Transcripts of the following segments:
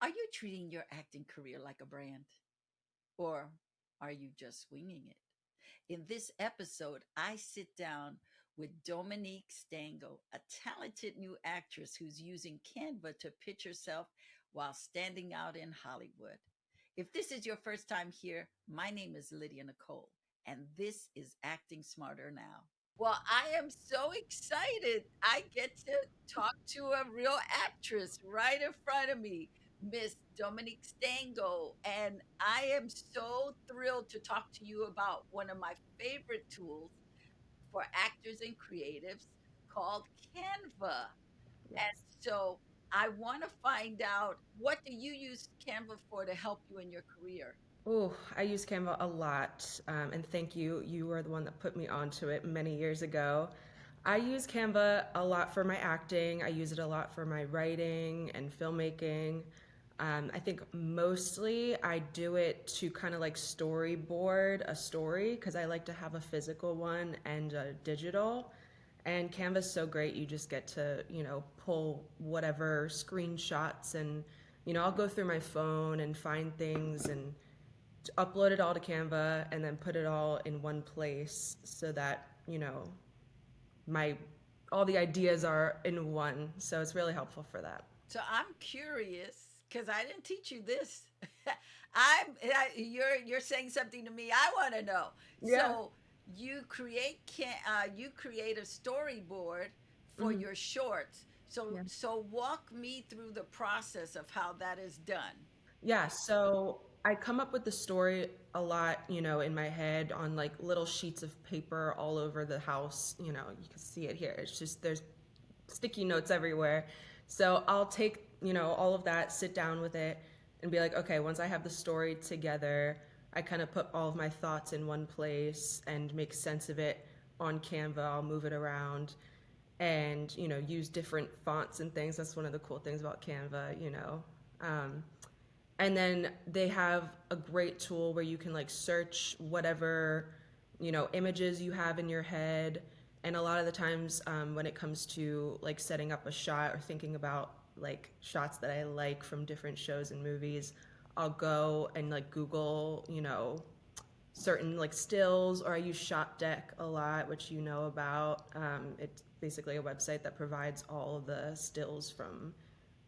Are you treating your acting career like a brand? Or are you just winging it? In this episode, I sit down with Dominique Stango, a talented new actress who's using Canva to pitch herself while standing out in Hollywood. If this is your first time here, my name is Lydia Nicole, and this is Acting Smarter Now. Well, I am so excited. I get to talk to a real actress right in front of me, Miss Dominique Stango. And I am so thrilled to talk to you about one of my favorite tools for actors and creatives called Canva. And Yes. so I want to find out, what do you use Canva for to help you in your career? Oh, I use Canva a lot, and thank you. You were the one that put me onto it many years ago. I use Canva a lot for my acting. I use it a lot for my writing and filmmaking. I think mostly I do it to kind of like storyboard a story because I like to have a physical one and a digital. And Canva's so great. You just get to, pull whatever screenshots and, I'll go through my phone and find things and upload it all to Canva and then put it all in one place so that, my all the ideas are in one. So it's really helpful for that. So I'm curious because I didn't teach you this. You're saying something to me I want to know. Yeah. So you create a storyboard for Hmm. your shorts. So Yeah. walk me through the process of how that is done. Yeah, so I come up with the story a lot, in my head on like little sheets of paper all over the house. You can see it here. It's just there's sticky notes everywhere. So I'll take, all of that, sit down with it and be like, okay, once I have the story together, I kind of put all of my thoughts in one place and make sense of it on Canva. I'll move it around and, use different fonts and things. That's one of the cool things about Canva. Um, and then they have a great tool where you can like search whatever images you have in your head. And a lot of the times, when it comes to like setting up a shot or thinking about like shots that I like from different shows and movies, I'll go and like Google certain like stills, or I use Shop Deck a lot, which you know about. It's basically a website that provides all of the stills from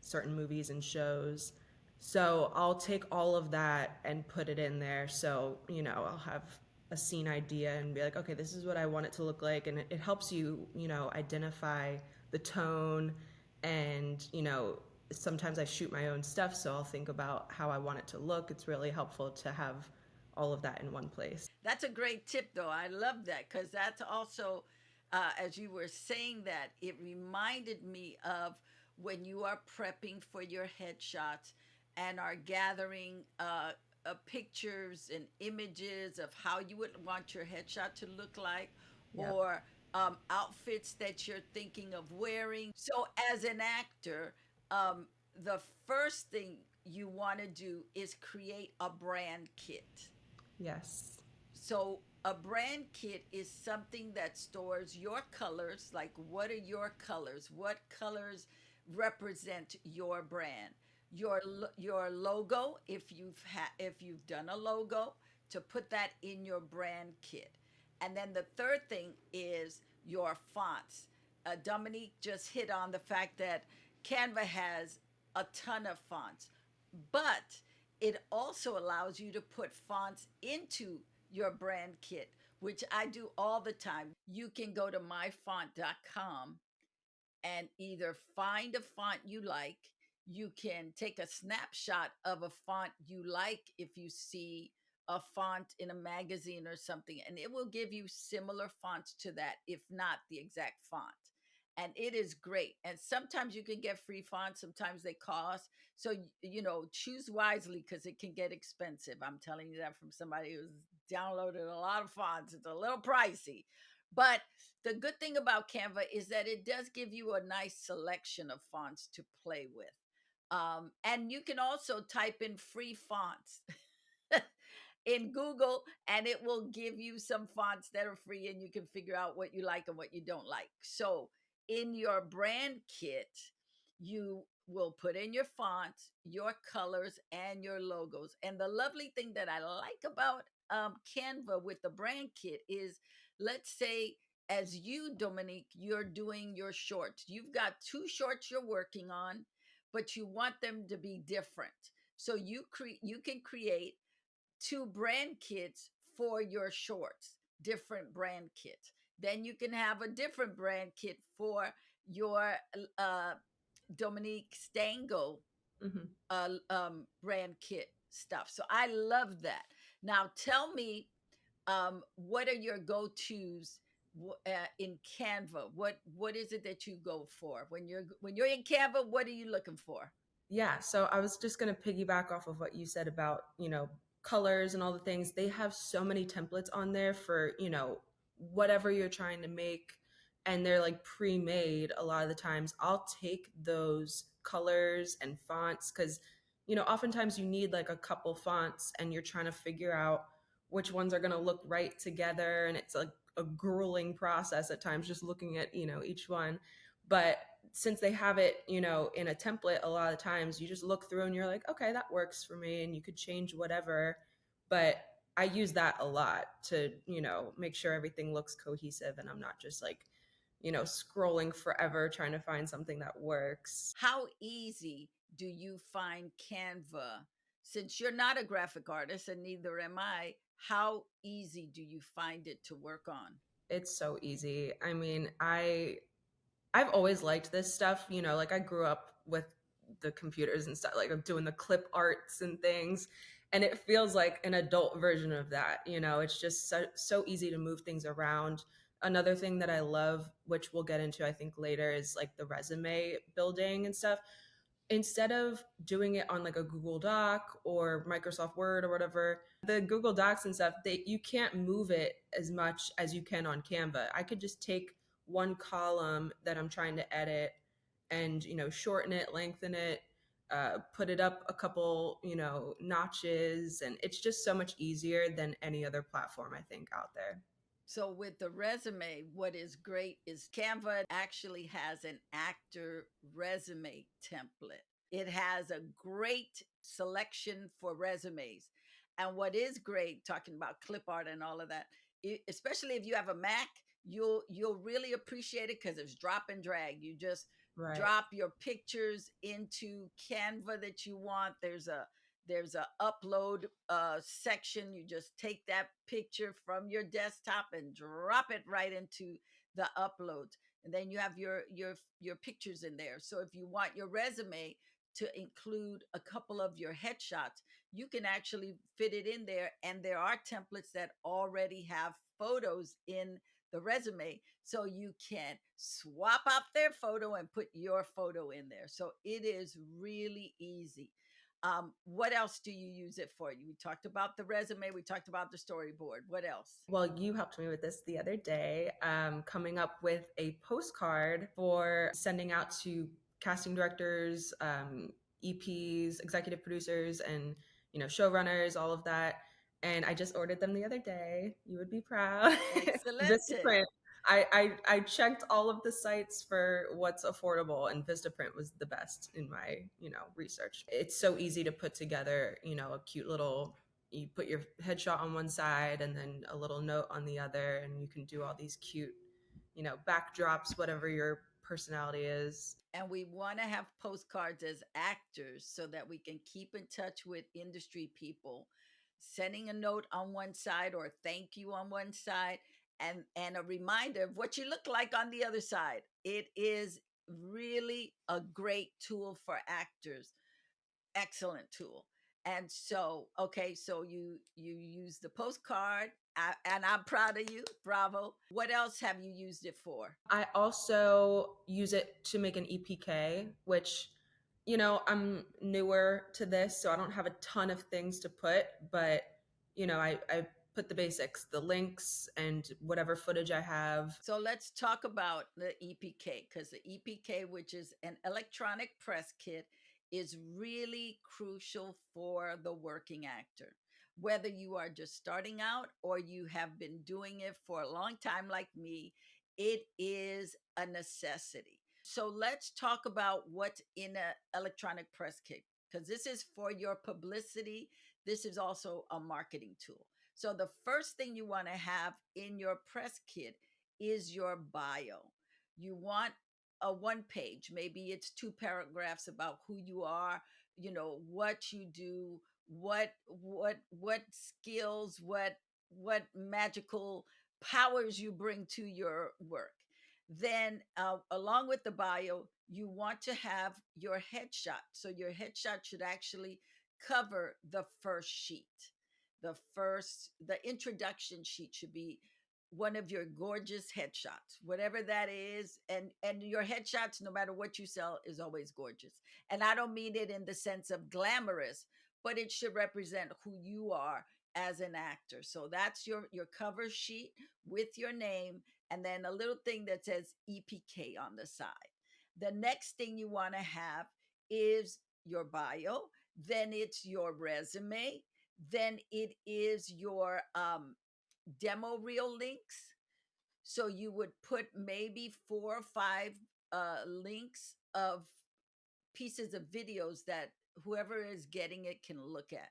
certain movies and shows. So I'll take all of that and put it in there. So, I'll have a scene idea and be like, okay, this is what I want it to look like. And it helps you, identify the tone. And, sometimes I shoot my own stuff. So I'll think about how I want it to look. It's really helpful to have all of that in one place. That's a great tip, though. I love that because that's also, as you were saying that, it reminded me of when you are prepping for your headshots and are gathering pictures and images of how you would want your headshot to look like, Yep. or outfits that you're thinking of wearing. So, as an actor, the first thing you want to do is create a brand kit. Yes. So a brand kit is something that stores your colors, like what are your colors? What colors represent your brand? Your logo, if you've done a logo, to put that in your brand kit. And then the third thing is your fonts. Dominique just hit on the fact that Canva has a ton of fonts, but it also allows you to put fonts into your brand kit, which I do all the time. You can go to myfont.com and either find a font you like. You can take a snapshot of a font you like if you see a font in a magazine or something, and it will give you similar fonts to that, if not the exact font. And it is great. And sometimes you can get free fonts, sometimes they cost. So, choose wisely because it can get expensive. I'm telling you that from somebody who's downloaded a lot of fonts. It's a little pricey. But the good thing about Canva is that it does give you a nice selection of fonts to play with. And you can also type in free fonts in Google, and it will give you some fonts that are free, and you can figure out what you like and what you don't like. So, in your brand kit, you will put in your fonts, your colors, and your logos. And the lovely thing that I like about Canva with the brand kit is, let's say, as you, Dominique, you're doing your shorts. You've got two shorts you're working on, but you want them to be different. So you can create two brand kits for your shorts, different brand kits. Then you can have a different brand kit for your uh, Dominique Stango Mhm. brand kit stuff. So I love that. Now tell me, what are your go tos in Canva? What is it that you go for when you're in Canva? What are you looking for? Yeah, so I was just going to piggyback off of what you said about, colors and all the things. They have so many templates on there for, whatever you're trying to make, and they're like pre-made a lot of the times. I'll take those colors and fonts cuz oftentimes you need like a couple fonts and you're trying to figure out which ones are going to look right together, and it's like a grueling process at times just looking at, each one. But since they have it, in a template, a lot of times you just look through and you're like, okay, that works for me, and you could change whatever. But I use that a lot to, make sure everything looks cohesive and I'm not just like, scrolling forever trying to find something that works. How easy do you find Canva? Since you're not a graphic artist and neither am I, how easy do you find it to work on? It's so easy. I mean, I've always liked this stuff, like I grew up with the computers and stuff, like I'm doing the clip arts and things. And it feels like an adult version of that. It's just so easy to move things around. Another thing that I love, which we'll get into, I think, later, is like the resume building and stuff. Instead of doing it on like a Google Doc or Microsoft Word or whatever, the Google Docs and stuff, you can't move it as much as you can on Canva. I could just take one column that I'm trying to edit and, shorten it, lengthen it, put it up a couple, notches. And it's just so much easier than any other platform, I think, out there. So with the resume, what is great is Canva actually has an actor resume template. It has a great selection for resumes. And what is great, talking about clip art and all of that, especially if you have a Mac, you'll really appreciate it because it's drop and drag. You just Right. drop your pictures into Canva that you want. There's a upload section. You just take that picture from your desktop and drop it right into the uploads, and then you have your pictures in there. So if you want your resume to include a couple of your headshots, you can actually fit it in there, and there are templates that already have photos in the resume, so you can swap out their photo and put your photo in there. So it is really easy. What else do you use it for? We talked about the resume, we talked about the storyboard. What else? Well, you helped me with this the other day, coming up with a postcard for sending out to casting directors, EPs, executive producers, and showrunners, all of that. And I just ordered them the other day. You would be proud. Excellent. Vistaprint. I checked all of the sites for what's affordable, and Vistaprint was the best in my research. It's so easy to put together a cute little, you put your headshot on one side and then a little note on the other, and you can do all these cute backdrops, whatever your personality is. And we want to have postcards as actors so that we can keep in touch with industry people, sending a note on one side or thank you on one side, and a reminder of what you look like on the other side. It is really a great tool for actors. Excellent tool. And so, okay, so you use the postcard, and I'm proud of you. Bravo. What else have you used it for? I also use it to make an EPK, which, I'm newer to this, so I don't have a ton of things to put, but, I put the basics, the links, and whatever footage I have. So let's talk about the EPK, because the EPK, which is an electronic press kit, is really crucial for the working actor. Whether you are just starting out or you have been doing it for a long time, like me, it is a necessity. So let's talk about what's in an electronic press kit, because this is for your publicity. This is also a marketing tool. So the first thing you want to have in your press kit is your bio. You want a one page, maybe it's two paragraphs about who you are, what you do, what skills, what magical powers you bring to your work. Then, along with the bio, you want to have your headshot. So your headshot should actually cover the first sheet. The introduction sheet should be one of your gorgeous headshots, whatever that is. And your headshots, no matter what you sell, is always gorgeous. And I don't mean it in the sense of glamorous, but it should represent who you are as an actor. So that's your cover sheet with your name, and then a little thing that says EPK on the side. The next thing you want to have is your bio, then it's your resume, then it is your demo reel links. So you would put maybe 4 or 5 links of pieces of videos that whoever is getting it can look at.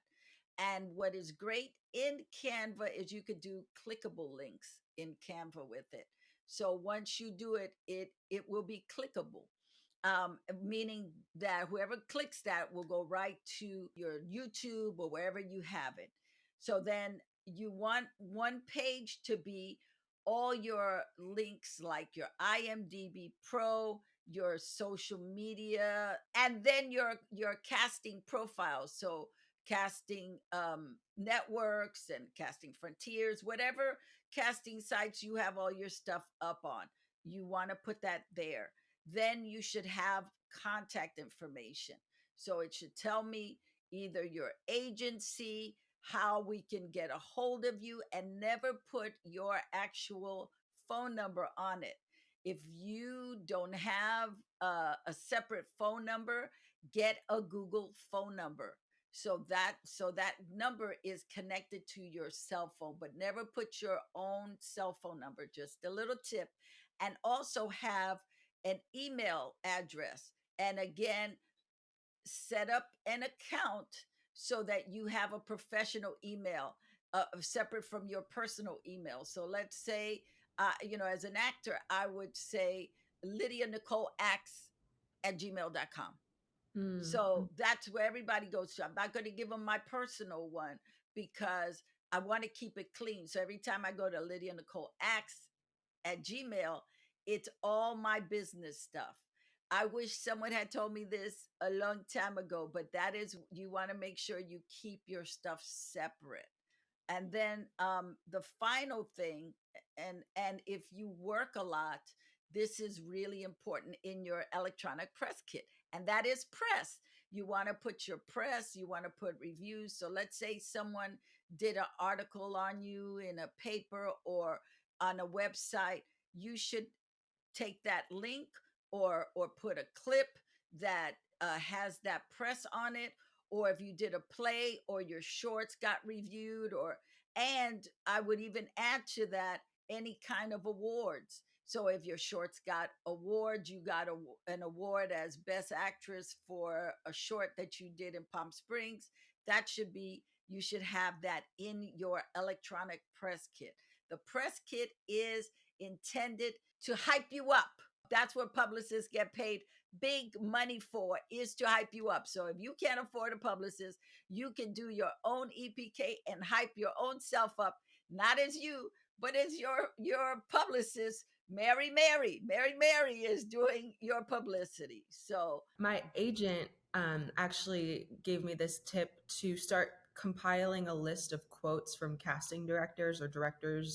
And what is great in Canva is you could do clickable links in Canva with it. So once you do it, it will be clickable, meaning that whoever clicks that will go right to your YouTube or wherever you have it. So then you want one page to be all your links, like your IMDb Pro, your social media, and then your casting profiles. So casting networks and casting frontiers, whatever casting sites you have all your stuff up on, you want to put that there. Then you should have contact information. So it should tell me either your agency, how we can get a hold of you, and never put your actual phone number on it. If you don't have a separate phone number, get a Google phone number, so that number is connected to your cell phone, but never put your own cell phone number. Just a little tip. And also have an email address, and again, set up an account so that you have a professional email, separate from your personal email. So let's say, as an actor, I would say Lydia Nicole acts at gmail.com. Mm. So that's where everybody goes to. I'm not going to give them my personal one because I want to keep it clean. So every time I go to Lydia Nicole acts at Gmail, it's all my business stuff. I wish someone had told me this a long time ago, but that is, you want to make sure you keep your stuff separate. And then the final thing, and if you work a lot, this is really important in your electronic press kit, and that is press. You want to put your press, you want to put reviews. So let's say someone did an article on you in a paper or on a website, you should take that link, or put a clip that has that press on it. Or if you did a play or your shorts got reviewed, and I would even add to that any kind of awards. So if your shorts got awards, you got an award as best actress for a short that you did in Palm Springs, that should be, you should have that in your electronic press kit. The press kit is intended to hype you up. That's what publicists get paid big money for, is to hype you up. So if you can't afford a publicist, you can do your own EPK and hype your own self up, not as you, but as your publicist. Mary is doing your publicity. So My agent actually gave me this tip to start compiling a list of quotes from casting directors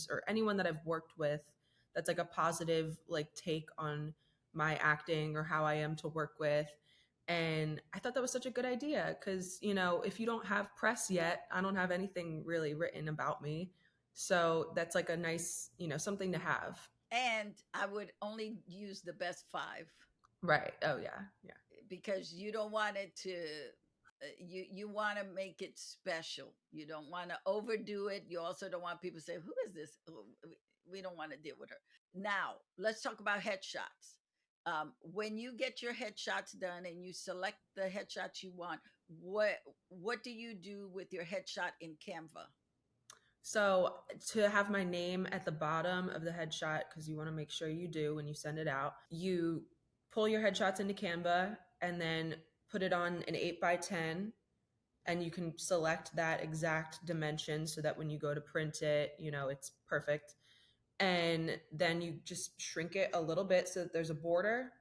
or anyone that I've worked with that's like a positive like take on my acting or how I am to work with. And I thought that was such a good idea because, if you don't have press yet, I don't have anything really written about me. So that's like a nice, something to have. and I would only use the best 5, Right. Oh, yeah. Yeah. because you don't want it to, you want to make it special. You don't want to overdo it. You also don't want people to say, who is this? Oh, we don't want to deal with her. Now let's talk about headshots. When you get your headshots done and you select the headshots you want, what what do you do with your headshot in Canva? So to have my name at the bottom of the headshot, because you want to make sure you do when you send it out, you pull your headshots into Canva and then put it on an 8 by 10, and you can select that exact dimension so that when you go to print it, it's perfect. And then you just shrink it a little bit so that there's a border,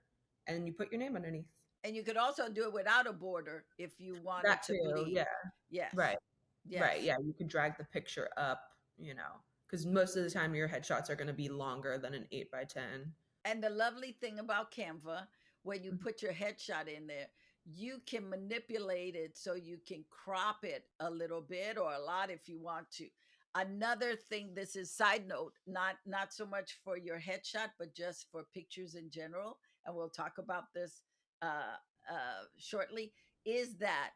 and you put your name underneath. And you could also do it without a border if you wanted That to too, bleed. yeah. Yes. Right. Right. Yes. Yeah. You could drag the picture up, because most of the time your headshots are going to be longer than an 8 by 10. And the lovely thing about Canva, when you Mhm. put your headshot in there, you can manipulate it so you can crop it a little bit or a lot if you want to. Another thing, this is side note, not so much for your headshot, but just for pictures in general, and we'll talk about this shortly, is that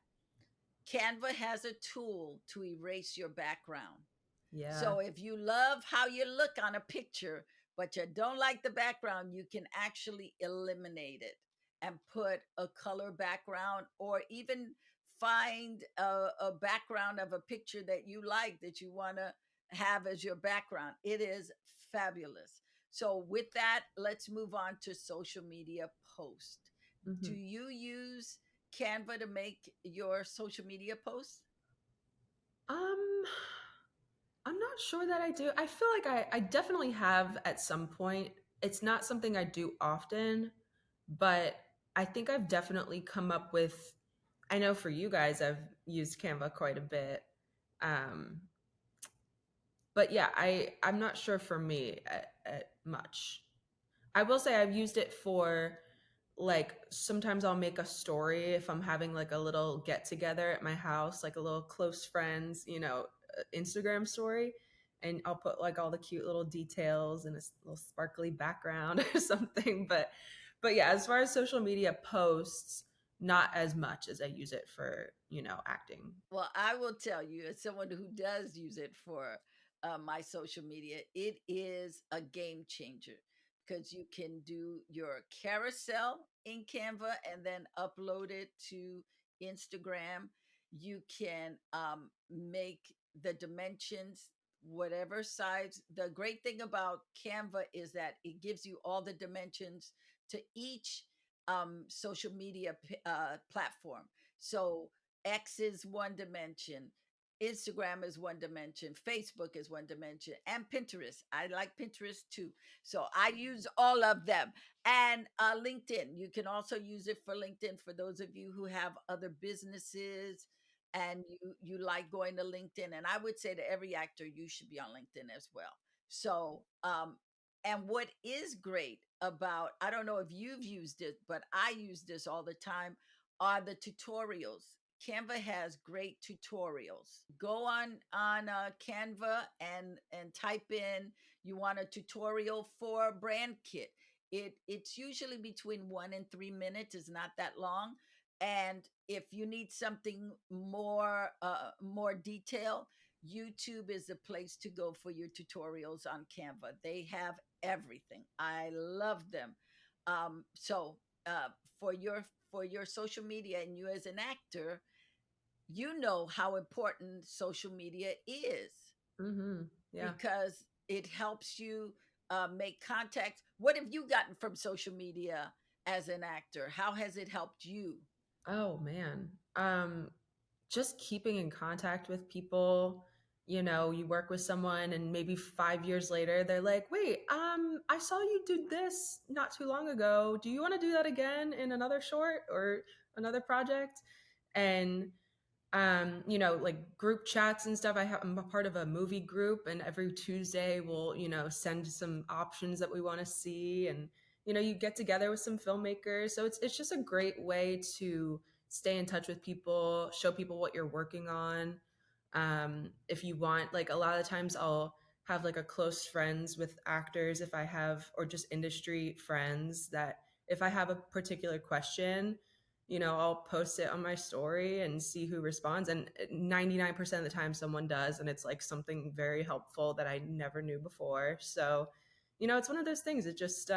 Canva has a tool to erase your background. Yeah. So if you love how you look on a picture, but you don't like the background, you can actually eliminate it and put a color background, or even find a background of a picture that you like that you want to have as your background. It is fabulous. So with that, let's move on to social media post. Do Hmm. you use Canva to make your social media posts? Um, I'm not sure that I do. I feel like I definitely have at some point. It's not something I do often, but I think I've definitely come up with, I know for you guys, I've used Canva quite a bit. Um, but yeah, I'm not sure for me at much. I will say I've used it for, like, sometimes I'll make a story if I'm having like a little get together at my house, like a little close friends, Instagram story, and I'll put like all the cute little details and a little sparkly background or something. But yeah, as far as social media posts, not as much as I use it for, acting. Well, I will tell you, as someone who does use it for my social media, it is a game changer because you can do your carousel in Canva and then upload it to Instagram. You can make the dimensions whatever size. The great thing about Canva is that it gives you all the dimensions to each social media platform. So X is one dimension, Instagram is one dimension, Facebook is one dimension, and Pinterest. I like Pinterest too. So I use all of them. And LinkedIn, you can also use it for LinkedIn for those of you who have other businesses and you like going to LinkedIn. And I would say to every actor, you should be on LinkedIn as well. So, and what is great about, I don't know if you've used it, but I use this all the time, are the tutorials. Canva has great tutorials. Go on Canva and type in you want a tutorial for a brand kit. It's usually between 1 and 3 minutes. It's not that long. And if you need something more detail, YouTube is the place to go for your tutorials on Canva. They have everything. I love them. So for your social media and you as an actor, you know how important social media is Hmm. Yeah. because it helps you make contacts. What have you gotten from social media as an actor? How has it helped you? Oh man. Just keeping in contact with people. You work with someone and maybe 5 years later they're like, "Wait, I saw you do this not too long ago. Do you want to do that again in another short or another project?" And like group chats and stuff. I'm a part of a movie group, and every Tuesday we'll, send some options that we want to see, and you get together with some filmmakers. So it's just a great way to stay in touch with people, show people what you're working on. If you want, like, a lot of the times I'll have like a close friends with actors, if I have, or just industry friends, that if I have a particular question, I'll post it on my story and see who responds. And 99% of the time, someone does. And it's like something very helpful that I never knew before. So, it's one of those things. It just,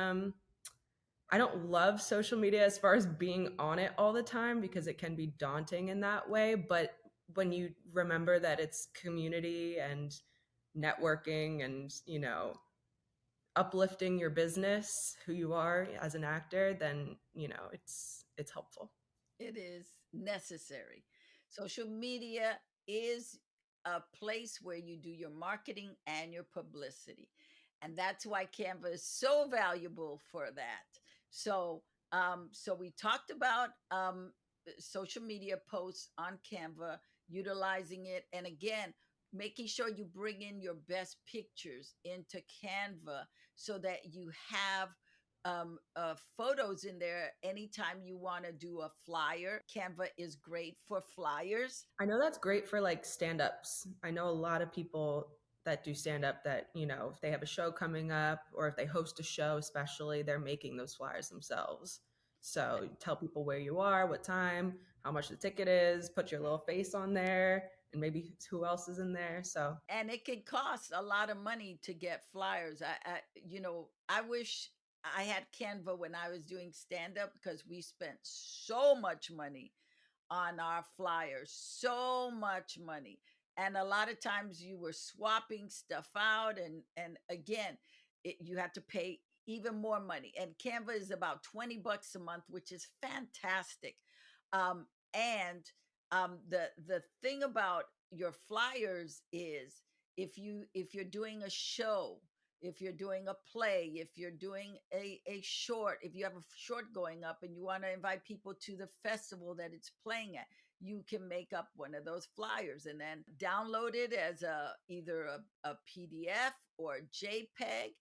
I don't love social media as far as being on it all the time because it can be daunting in that way. But when you remember that it's community and networking and, uplifting your business, who you are as an actor, then, it's helpful. It is necessary. Social media is a place where you do your marketing and your publicity. And that's why Canva is so valuable for that. So, so we talked about social media posts on Canva, utilizing it, and again, making sure you bring in your best pictures into Canva so that you have photos in there anytime you want to do a flyer. Canva is great for flyers. I know that's great for like stand-ups. I know a lot of people that do stand-up that, if they have a show coming up or if they host a show, especially, they're making those flyers themselves. So tell people where you are, what time, how much the ticket is, put your little face on there, and maybe who else is in there. So And it can cost a lot of money to get flyers. I wish I had Canva when I was doing stand up because we spent so much money on our flyers, so much money. And a lot of times you were swapping stuff out, and again, you had to pay even more money. And Canva is about $20 a month, which is fantastic. And the thing about your flyers is if you're doing a show, if you're doing a play, if you're doing a short, if you have a short going up and you want to invite people to the festival that it's playing at, you can make up one of those flyers and then download it as either a PDF or a JPEG,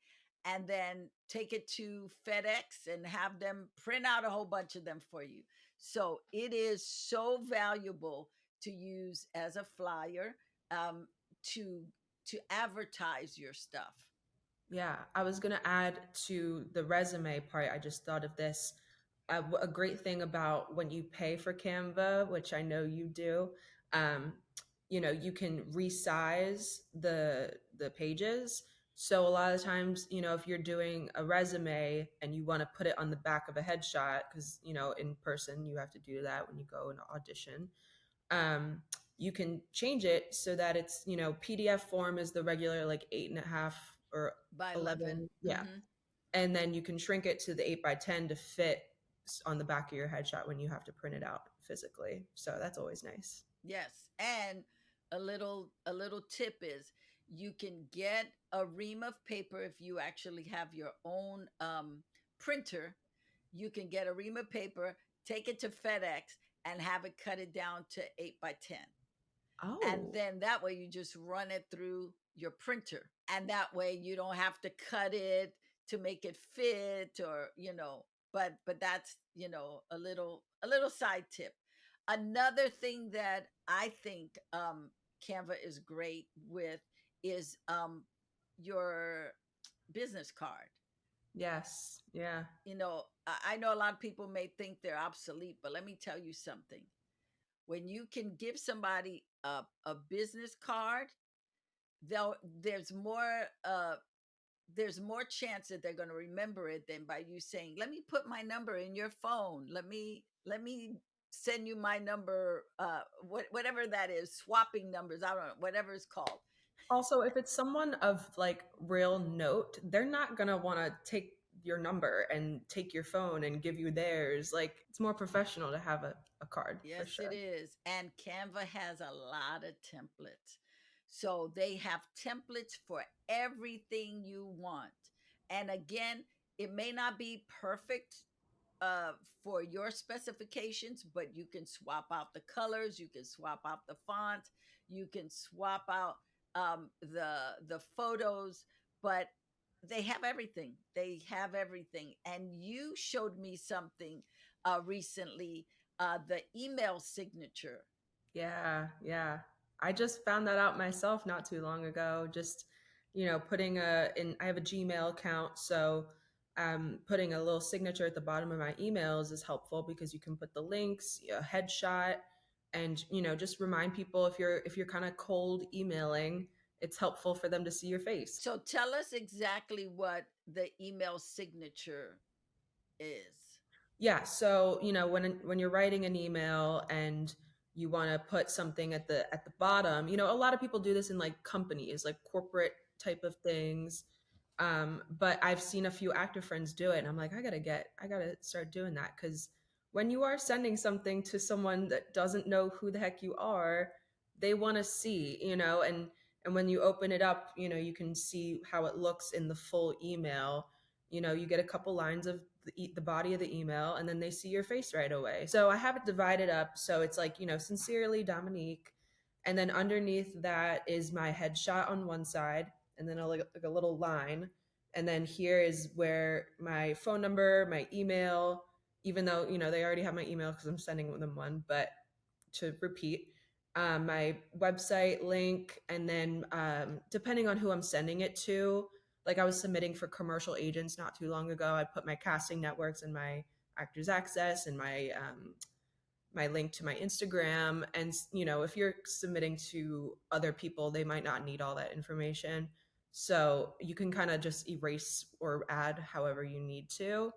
and then take it to FedEx and have them print out a whole bunch of them for you. So it is so valuable to use as a flyer, um, to to advertise your stuff. yeah, I was going to add to the resume part. I just thought of this. A great thing about when you pay for Canva, which I know you do, um, you can resize the pages. So a lot of times, if you're doing a resume and you want to put it on the back of a headshot, because in person you have to do that when you go and audition. You can change it so that it's PDF form is the regular like 8.5 or By 11. 11, yeah, and then you can shrink it to the 8 by 10 to fit on the back of your headshot when you have to print it out physically. So that's always nice. Yes. And a little tip is you can get a ream of paper if you actually have your own printer. You can get a ream of paper, take it to FedEx, and have it cut it down to 8 by 10. And Oh, then that way you just run it through your printer. And that way you don't have to cut it to make it fit, or but that's a little side tip. Another thing that I think Canva is great with is your business card. yes. Yeah. I know a lot of people may think they're obsolete, but let me tell you something. When you can give somebody a business card, they'll there's more chance that they're going to remember it than by you saying, "Let me put my number in your phone. Let me send you my number." Whatever that is, swapping numbers. I don't know, whatever it's called. Also, if it's someone of like real note, they're not going to want to take your number and take your phone and give you theirs. Like, it's more professional to have a card for Yes, it sure. is. And Canva has a lot of templates. So they have templates for everything you want. And again, it may not be perfect uh, for your specifications, but you can swap out the colors, you can swap out the font, you can swap out the photos, but they have everything. They have everything. And you showed me something recently, the email signature. Yeah, yeah. I just found that out myself not too long ago. Just, putting I have a Gmail account, so putting a little signature at the bottom of my emails is helpful because you can put the links, a headshot, and just remind people if you're kind of cold emailing, it's helpful for them to see your face. So tell us exactly what the email signature is. Yeah, so when you're writing an email and you want to put something at the bottom, a lot of people do this in like companies, like corporate type of things. But I've seen a few actor friends do it, and I'm like, I gotta start doing that because when you are sending something to someone that doesn't know who the heck you are, they want to see, and when you open it up, you can see how it looks in the full email. You get a couple lines of the body of the email, and then they see your face right away. So I have it divided up, so it's like, sincerely Dominique, and then underneath that is my headshot on one side, and then like a little line, and then here is where my phone number, my email, even though they already have my email because I'm sending them one, but to repeat, my website link, and then depending on who I'm sending it to, like I was submitting for commercial agents not too long ago, I put my casting networks and my Actors Access and my link to my Instagram. And if you're submitting to other people, they might not need all that information. So you can kind of just erase or add however you need to.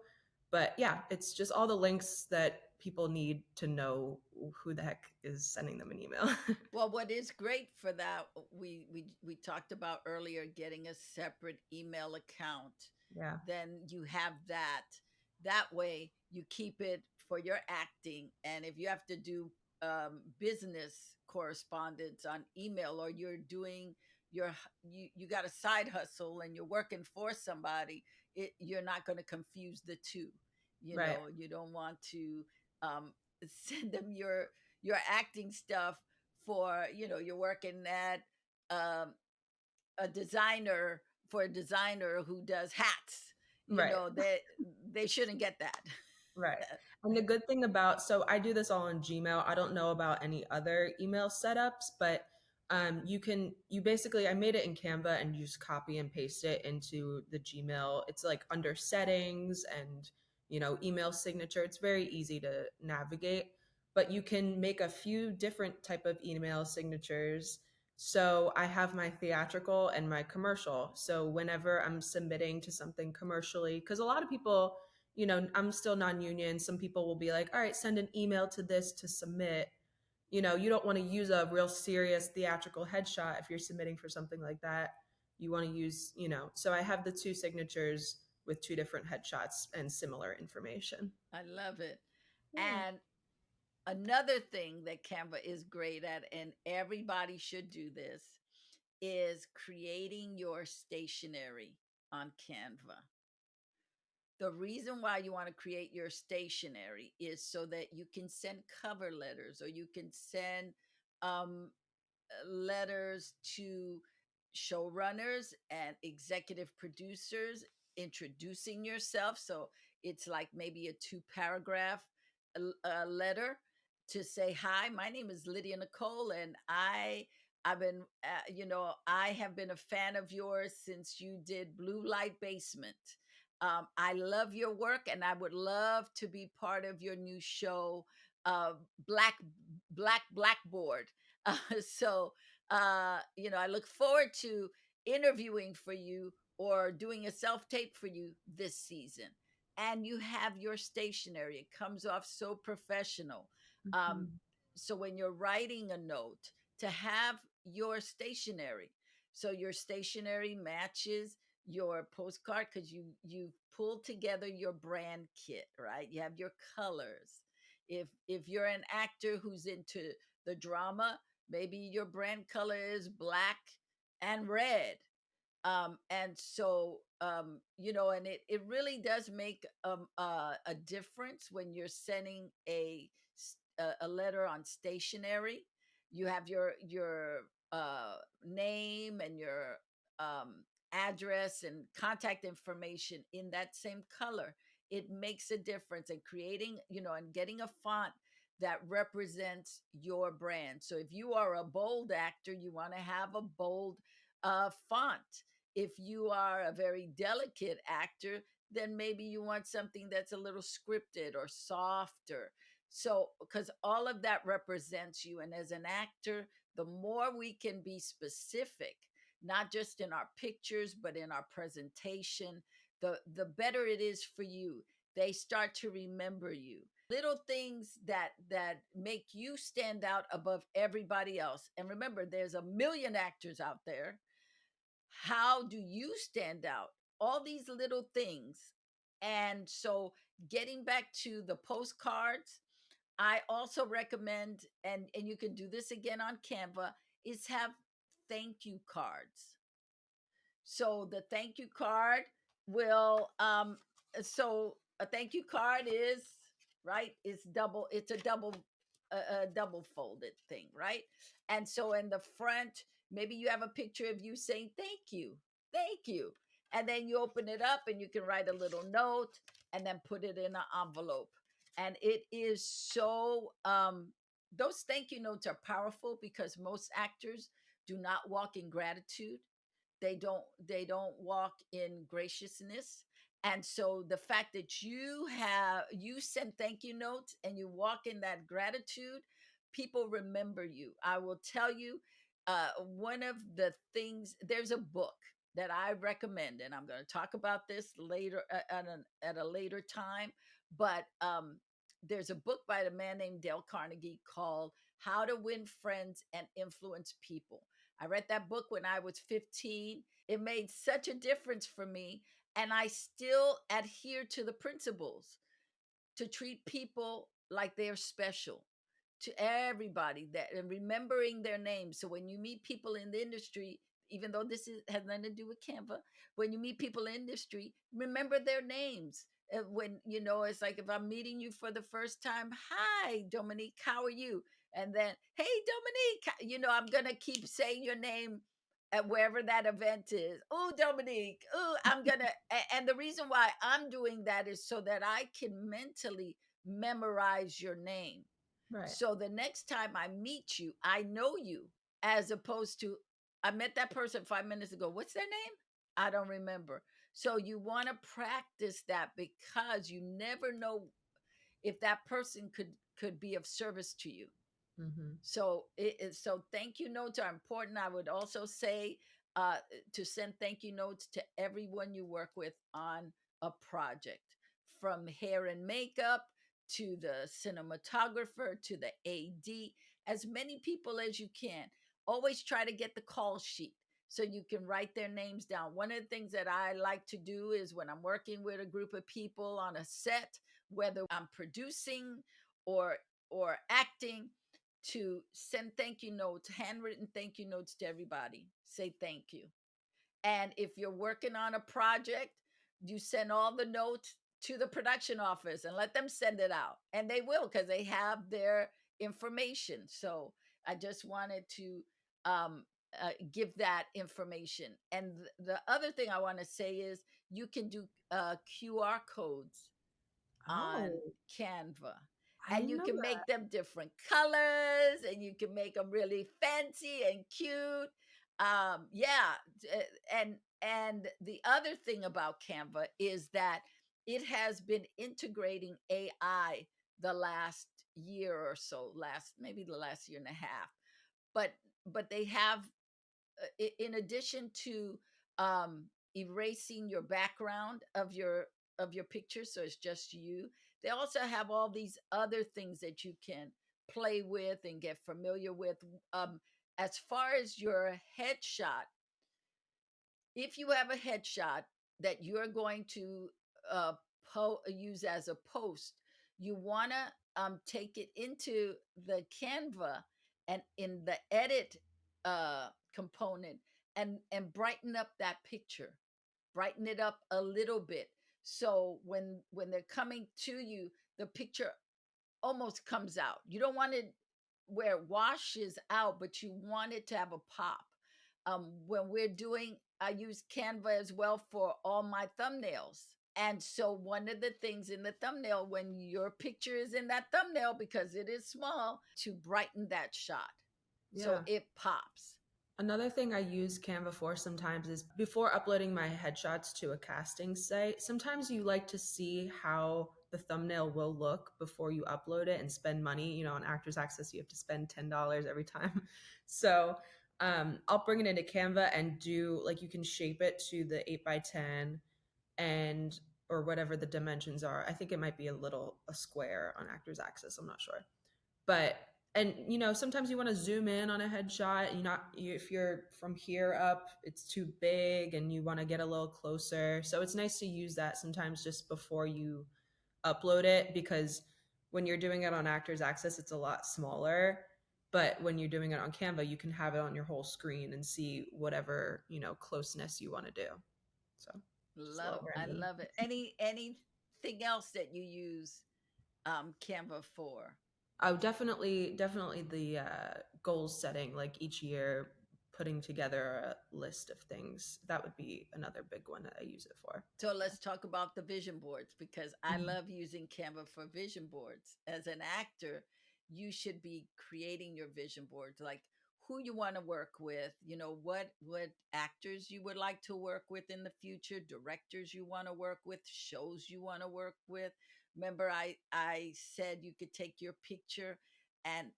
But yeah, it's just all the links that people need to know who the heck is sending them an email. Well, what is great for that, we talked about earlier, getting a separate email account. Yeah. Then you have that. That way, you keep it for your acting, and if you have to do business correspondence on email, or you're doing you got a side hustle and you're working for somebody, you're not going to confuse the two. Right. You don't want to um, send them your acting stuff for you're working at um, a designer for a designer who does hats. Right. They shouldn't get that. Right. And the good thing about, so I do this all in Gmail. I don't know about any other email setups, but you basically, I made it in Canva and you just copy and paste it into the Gmail. It's like under settings and, email signature. It's very easy to navigate, but you can make a few different type of email signatures. So I have my theatrical and my commercial. So whenever I'm submitting to something commercially, because a lot of people, I'm still non-union. Some people will be like, all right, send an email to this to submit. You don't want to use a real serious theatrical headshot if you're submitting for something like that. You want to use, so I have the two signatures with two different headshots and similar information. I love it. Yeah. And another thing that Canva is great at, and everybody should do this, is creating your stationery on Canva. The reason why you want to create your stationery is so that you can send cover letters, or you can send um, letters to showrunners and executive producers introducing yourself. So it's like maybe a two-paragraph letter to say, "Hi, my name is Lydia Nicole, and I've been, I have been a fan of yours since you did Blue Light Basement. I love your work, and I would love to be part of your new show, uh, Black Blackboard. So, I look forward to interviewing for you or doing a self tape for you this season." And you have your stationery. It comes off so professional. Um, Mhm. so when you're writing a note, to have your stationery, so your stationery matches your postcard, because you pulled together your brand kit, right? You have your colors. If you're an actor who's into the drama, maybe your brand color is black and red. And so and it really does make a difference when you're sending a letter on stationery. You have your name and your um, address and contact information in that same color. It makes a difference in creating, and getting a font that represents your brand. So if you are a bold actor, you want to have a bold font. If you are a very delicate actor, then maybe you want something that's a little scripted or softer. So, because all of that represents you. And as an actor, the more we can be specific, not just in our pictures, but in our presentation, the better it is for you. they start to remember you. Little things that make you stand out above everybody else. And remember, there's a million actors out there. How do you stand out? All these little things. And so, getting back to the postcards, I also recommend, and you can do this again on Canva, is have thank you cards. So the thank you card will so a thank you card is right, it's double, it's a double folded thing, right? And so in the front, maybe you have a picture of you saying thank you, thank you, and then you open it up and you can write a little note and then put it in an envelope. And it is so those thank you notes are powerful because most actors do not walk in gratitude. They don't walk in graciousness. And so the fact that you send thank you notes and you walk in that gratitude, people remember you. I will tell you, one of the things, there's a book that I recommend, and I'm going to talk about this later at a later time. But there's a book by a man named Dale Carnegie called How to Win Friends and Influence People. I read that book when I was 15. It made such a difference for me. And I still adhere to the principles to treat people like they're special, to everybody, that and remembering their names. So when you meet people in the industry, even though has nothing to do with Canva, when you meet people in the industry, remember their names. When it's like if I'm meeting you for the first time, hi Dominique, how are you? And then, hey Dominique, I'm gonna keep saying your name at wherever that event is. Oh Dominique, oh and the reason why I'm doing that is so that I can mentally memorize your name. Right. So the next time I meet you, I know you, as opposed to I met that person 5 minutes ago. What's their name? I don't remember. So you want to practice that because you never know if that person could be of service to you. Mm-hmm. So thank you notes are important. I would also say uh, to send thank you notes to everyone you work with on a project, from hair and makeup to the cinematographer to the AD, as many people as you can. Always try to get the call sheet so you can write their names down. One of the things that I like to do is when I'm working with a group of people on a set, whether I'm producing or acting, to send thank you notes, handwritten thank you notes to everybody. Say thank you. And if you're working on a project, you send all the notes to the production office and let them send it out. And they will, because they have their information. So I just wanted to um, give that information. And the other thing I want to say is you can do QR codes on Oh, Canva. I And didn't you know can make that. them different colors and you can make them really fancy and cute. Yeah. And the other thing about Canva is that it has been integrating AI the last year or so, maybe the last year and a half. But they have, in addition to erasing your background of your picture, so it's just you, they also have all these other things that you can play with and get familiar with. As far as your headshot, if you have a headshot that you're going to uh, use as a post, you want to take it into the Canva and in the edit component, and brighten up that picture, brighten it up a little bit. So when they're coming to you, the picture almost comes out. You don't want it where it washes out, but you want it to have a pop. When we're doing, I use Canva as well for all my thumbnails. And so one of the things in the thumbnail, when your picture is in that thumbnail, because it is small, to brighten that shot so Yeah. it pops. Another thing I use Canva for sometimes is before uploading my headshots to a casting site, sometimes you like to see how the thumbnail will look before you upload it and spend money. On Actors Access, you have to spend $10 every time. So I'll bring it into Canva and do, like, you can shape it to the 8x10 and or whatever the dimensions are. I think it might be a square on Actors Access. I'm not sure. But and sometimes you want to zoom in on a headshot. If you're from here up, it's too big and you want to get a little closer. So it's nice to use that sometimes just before you upload it, because when you're doing it on Actors Access, it's a lot smaller. But when you're doing it on Canva, you can have it on your whole screen and see whatever, closeness you want to do. So just a little I random. love it. Anything else that you use Canva for? Oh, definitely the goals setting, like each year, putting together a list of things. That would be another big one that I use it for. So let's talk about the vision boards, because I Mhm. love using Canva for vision boards. As an actor, you should be creating your vision boards, like who you want to work with, what actors you would like to work with in the future, directors you want to work with, shows you want to work with. Remember I said you could take your picture and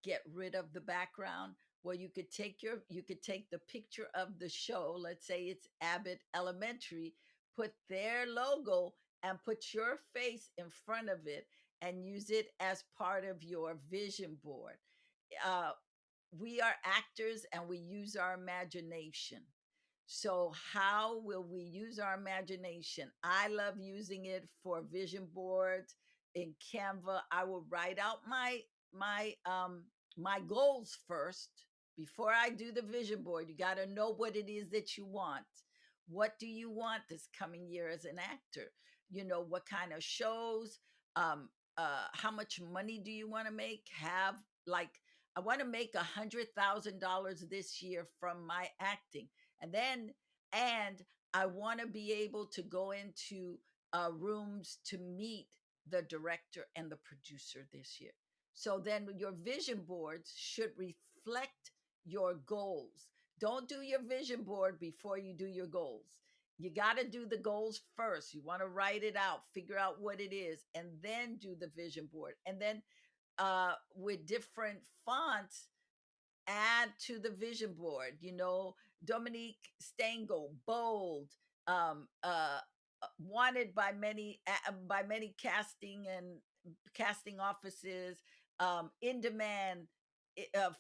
get rid of the background. Well, you could take the picture of the show, let's say it's Abbott Elementary, put their logo and put your face in front of it and use it as part of your vision board. Uh, we are actors and we use our imagination. So, how will we use our imagination? I love using it for vision boards in Canva. I will write out my my goals first before I do the vision board. You got to know what it is that you want. What do you want this coming year as an actor? What kind of shows? How much money do you want to make? Have like I want to make $100,000 this year from my acting, and then and I want to be able to go into rooms to meet the director and the producer this year. So then your vision boards should reflect your goals. Don't do your vision board before you do your goals. You got to do the goals first. You want to write it out, figure out what it is, and then do the vision board. And then with different fonts, add to the vision board. Dominique Stango, bold, um, uh, wanted by many casting offices, in demand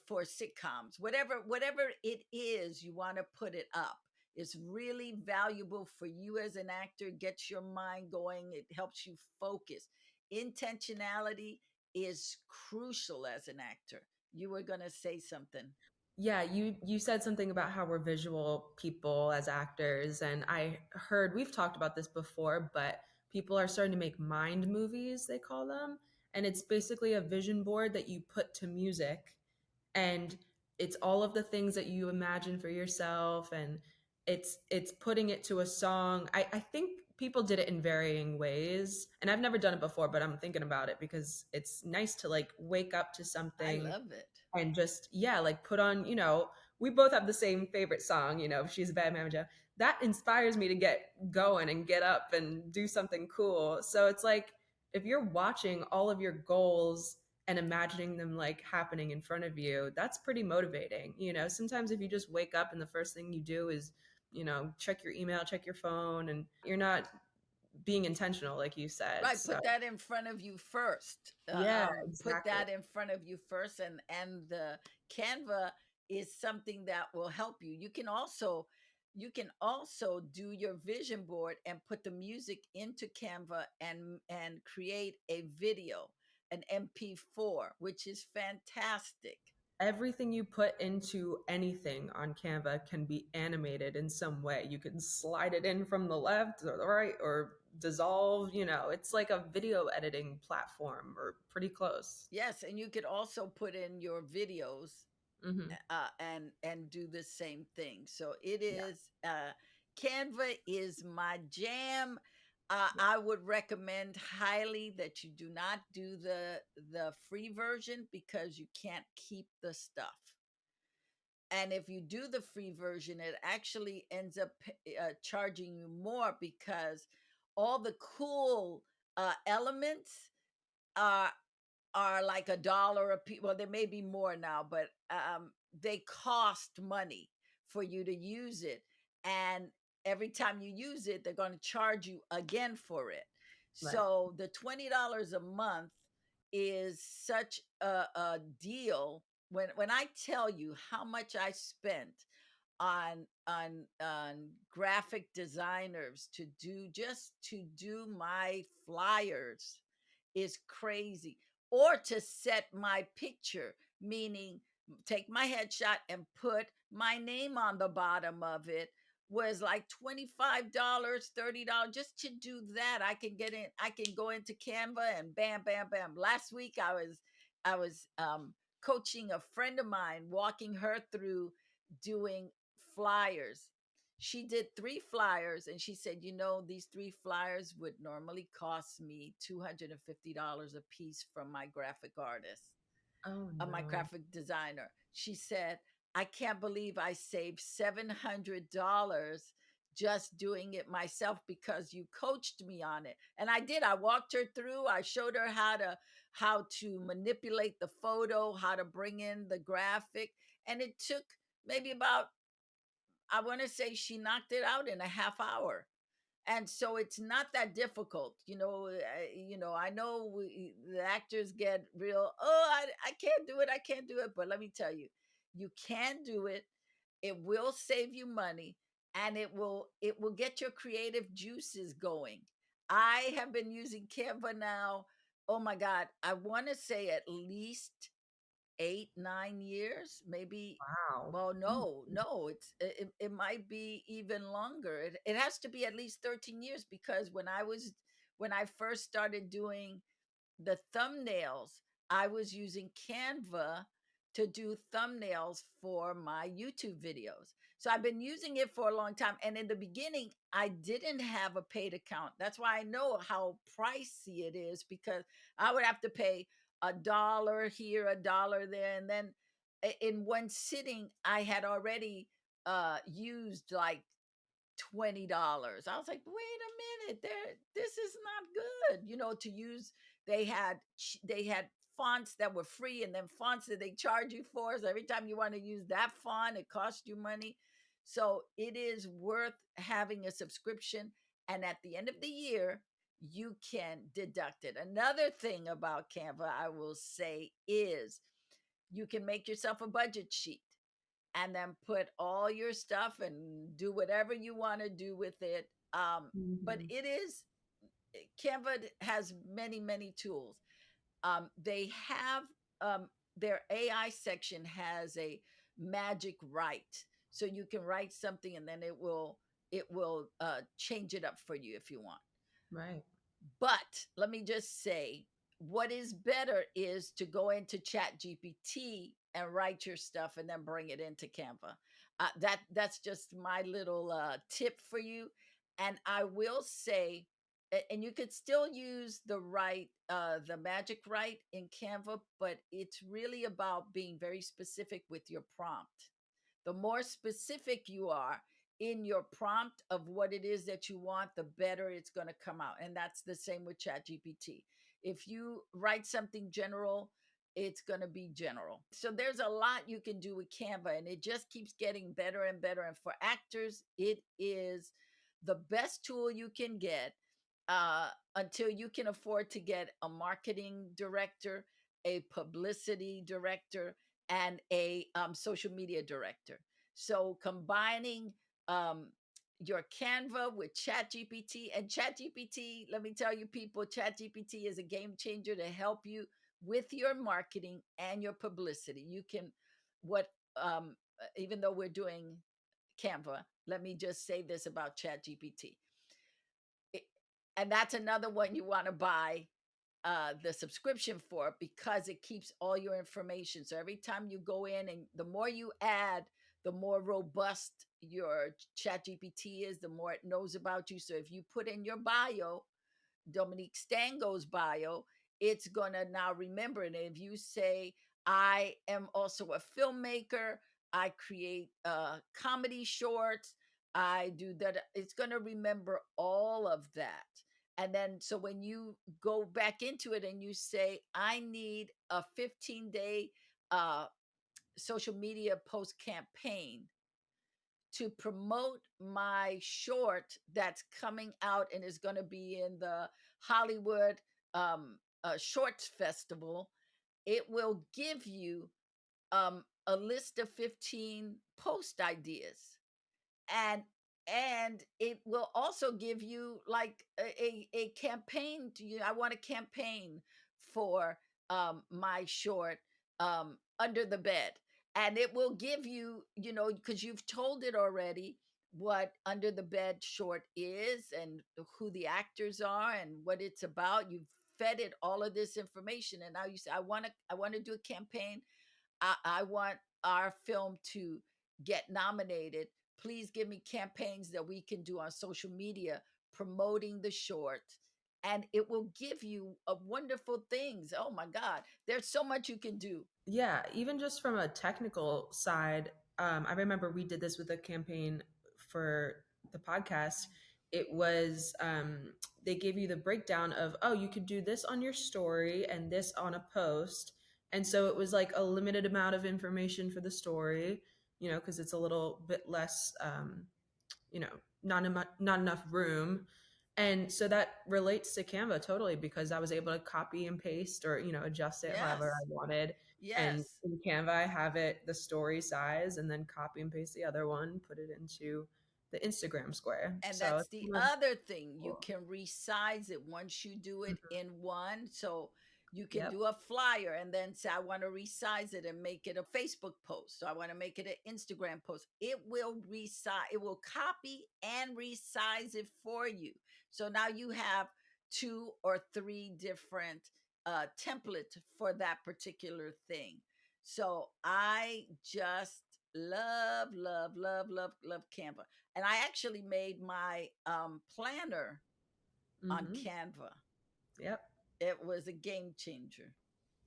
for sitcoms. Whatever it is, you want to put it up. It's really valuable for you as an actor. Gets your mind going. It helps you focus. Intentionality is crucial as an actor. You were going to say something. Yeah, you said something about how we're visual people as actors, and I heard we've talked about this before, but people are starting to make mind movies, they call them, and it's basically a vision board that you put to music, and it's all of the things that you imagine for yourself, and it's putting it to a song. I think people did it in varying ways, and I've never done it before, but I'm thinking about it because it's nice to like wake up to I something love it. and just, yeah, like put on, we both have the same favorite song, She's a Bad Manager. That inspires me to get going and get up and do something cool. So it's like if you're watching all of your goals and imagining them like happening in front of you, that's pretty motivating. Sometimes if you just wake up and the first thing you do is, check your email, check your phone, and you're not being intentional, like you said. Right, So put that in front of you first. yeah, Put exactly. that in front of you first, and the Canva is something that will help you. You can also do your vision board and put the music into Canva and create a video, an MP4, which is fantastic. Everything you put into anything on Canva can be animated in some way. You can slide it in from the left or the right or dissolve, it's like a video editing platform or pretty close. Yes, and you could also put in your videos Hmm. and do the same thing. So it Yeah. is Canva is my jam. Yeah. I would recommend highly that you do not do the free version because you can't keep the stuff. And if you do the free version, it actually ends up charging you more because all the cool elements are like $1 a piece. Well, there may be more now, but they cost money for you to use it. And every time you use it, they're going to charge you again for it. Right. So the $20 a month is such a deal. When I tell you how much I spent on graphic designers to do, just to do my flyers, is crazy. Or to set my picture, meaning take my headshot and put my name on the bottom of it, was like $25, $30 just to do that. I can go into Canva and bam, bam, bam. Last week I was coaching a friend of mine, walking her through doing flyers. She did 3 flyers and she said, these 3 flyers would normally cost me $250 a piece from my graphic artist, Oh my no. graphic designer. She said, I can't believe I saved $700 just doing it myself because you coached me on it. And I did. I walked her through. I showed her how to manipulate the photo, how to bring in the graphic, and it took maybe about, I want to say she knocked it out in a half hour. And so it's not that difficult. I know the actors get real, oh, I can't do it, I can't do it. But let me tell you, you can do it. It will save you money, and it will get your creative juices going. I have been using Canva now, oh my God, I want to say at least 8, 9 years, maybe. Wow. Well, Mm. no, it might be even longer. It has to be at least 13 years, because when I first started doing the thumbnails, I was using Canva to do thumbnails for my YouTube videos. So I've been using it for a long time. And in the beginning, I didn't have a paid account. That's why I know how pricey it is, because I would have to pay $1 here, $1 there. And then in one sitting, I had already used like $20. I was like, wait a minute, this is not good. To use, they had fonts that were free, and then fonts that they charge you for. So every time you want to use that font, it costs you money. So it is worth having a subscription. And at the end of the year, you can deduct it. Another thing about Canva, I will say, is you can make yourself a budget sheet and then put all your stuff and do whatever you want to do with it. But Mhm. it is, Canva has many, many tools. They have, their AI section has a magic write, so you can write something and then it will change it up for you if you want. Right. But let me just say, what is better is to go into Chat GPT and write your stuff and then bring it into Canva. That's just my little tip for you. And I will say, and you could still use the magic write in Canva, but it's really about being very specific with your prompt. The more specific you are in your prompt of what it is that you want, the better it's going to come out. And that's the same with ChatGPT. If you write something general, it's going to be general. So there's a lot you can do with Canva, and it just keeps getting better and better. And for actors, it is the best tool you can get, until you can afford to get a marketing director, a publicity director, and a social media director. So combining um, your Canva with ChatGPT, and ChatGPT, let me tell you, people, ChatGPT is a game changer to help you with your marketing and your publicity. You can, what, even though we're doing Canva, let me just say this about ChatGPT. It- And that's another one you want to buy the subscription for, because it keeps all your information. So every time you go in, and the more you add, the more robust your chat GPT is, the more it knows about you. So if you put in your bio, Dominique Stango's bio, it's going to now remember it. And if you say, I am also a filmmaker, I create comedy shorts, I do that, it's going to remember all of that. And then, so when you go back into it and you say, I need a 15-day uh, social media post campaign to promote my short that's coming out and is going to be in the Hollywood Shorts Festival. It will give you a list of 15 post ideas, and it will also give you like a campaign to you. I want a campaign for my short, Under the Bed, and it will give you, because you've told it already, what Under the Bed short is and who the actors are and what it's about. You've fed it all of this information, and now you say, I want to do a campaign. I want our film to get nominated. Please give me campaigns that we can do on social media promoting the short. And it will give you wonderful things. Oh my God, there's so much you can do. Yeah, even just from a technical side, I remember we did this with a campaign for the podcast. It was they gave you the breakdown of, oh, you could do this on your story and this on a post. And so it was like a limited amount of information for the story, because it's a little bit less, you know, not enough room. And so that relates to Canva totally, because I was able to copy and paste or, adjust it however I Yes, wanted. And yes. in Canva, I have it the story size and then copy and paste the other one, put it into the Instagram square. And So that's it's the kind of other thing. You cool. can resize it once you do it Mhm. in one. So you can Yep. do a flyer and then say, I want to resize it and make it a Facebook post. So I want to make it an Instagram post. It will resize, it will copy and resize it for you. So now you have two or three different templates for that particular thing. So I just love, love, love, love, love Canva. And I actually made my planner on Hmm. Canva. Yep. It was a game changer.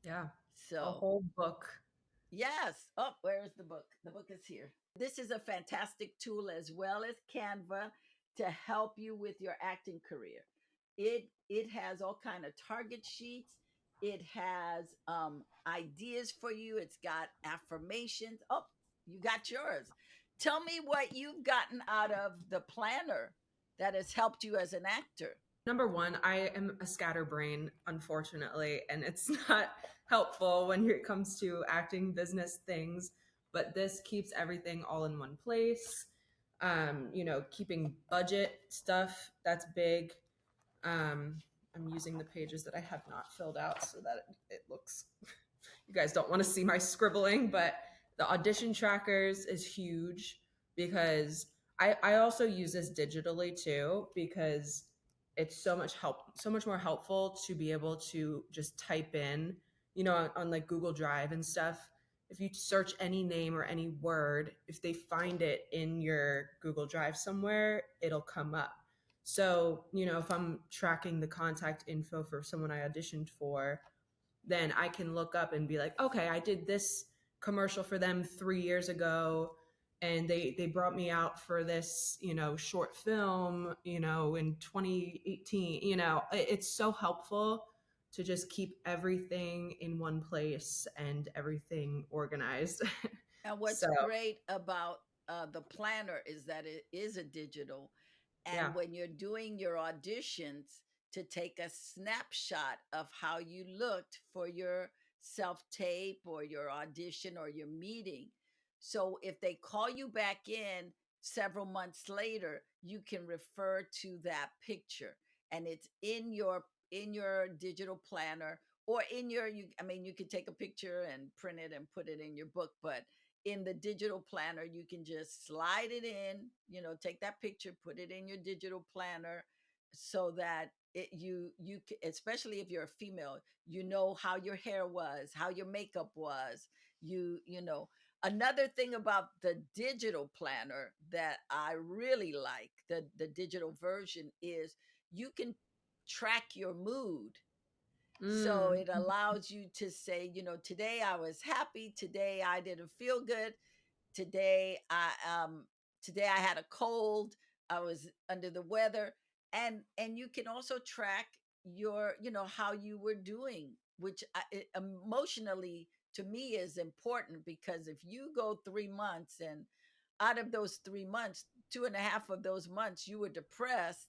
Yeah. A So, whole book. yes. Oh, where is the book? The book is here. This is a fantastic tool as well as Canva to help you with your acting career. It has all kind of target sheets. It has ideas for you. It's got affirmations. Oh, you got yours. Tell me what you've gotten out of the planner that has helped you as an actor. Number one, I am a scatterbrain, unfortunately, and it's not helpful when it comes to acting business things. But this keeps everything all in one place. Keeping budget stuff, that's big. I'm using the pages that I have not filled out so that it looks, you guys don't want to see my scribbling, but the audition trackers is huge because I also use this digitally too, because it's so much more helpful to be able to just type in, on like Google Drive and stuff. If you search any name or any word, if they find it in your Google Drive somewhere, it'll come up. So, if I'm tracking the contact info for someone I auditioned for, then I can look up and be like, okay, I did this commercial for them 3 years ago, and they brought me out for this, short film, in 2018. It's so helpful to just keep everything in one place and everything organized. And So, what's great about the planner is that it is a digital. yeah. And when you're doing your auditions, to take a snapshot of how you looked for your self tape or your audition or your meeting. So if they call you back in several months later, you can refer to that picture, and it's in your digital planner, or in your you I mean, you could take a picture and print it and put it in your book, but in the digital planner you can just slide it in, take that picture, put it in your digital planner, so that especially if you're a female, you know how your hair was, how your makeup was. Another thing about the digital planner that I really like, the digital version, is you can track your mood. So Mm. it allows you to say, today I was happy, today I didn't feel good, today I had a cold, I was under the weather. And you can also track your, how you were doing, which emotionally to me is important, because if you go 3 months and out of those 3 months, 2.5 of those months you were depressed,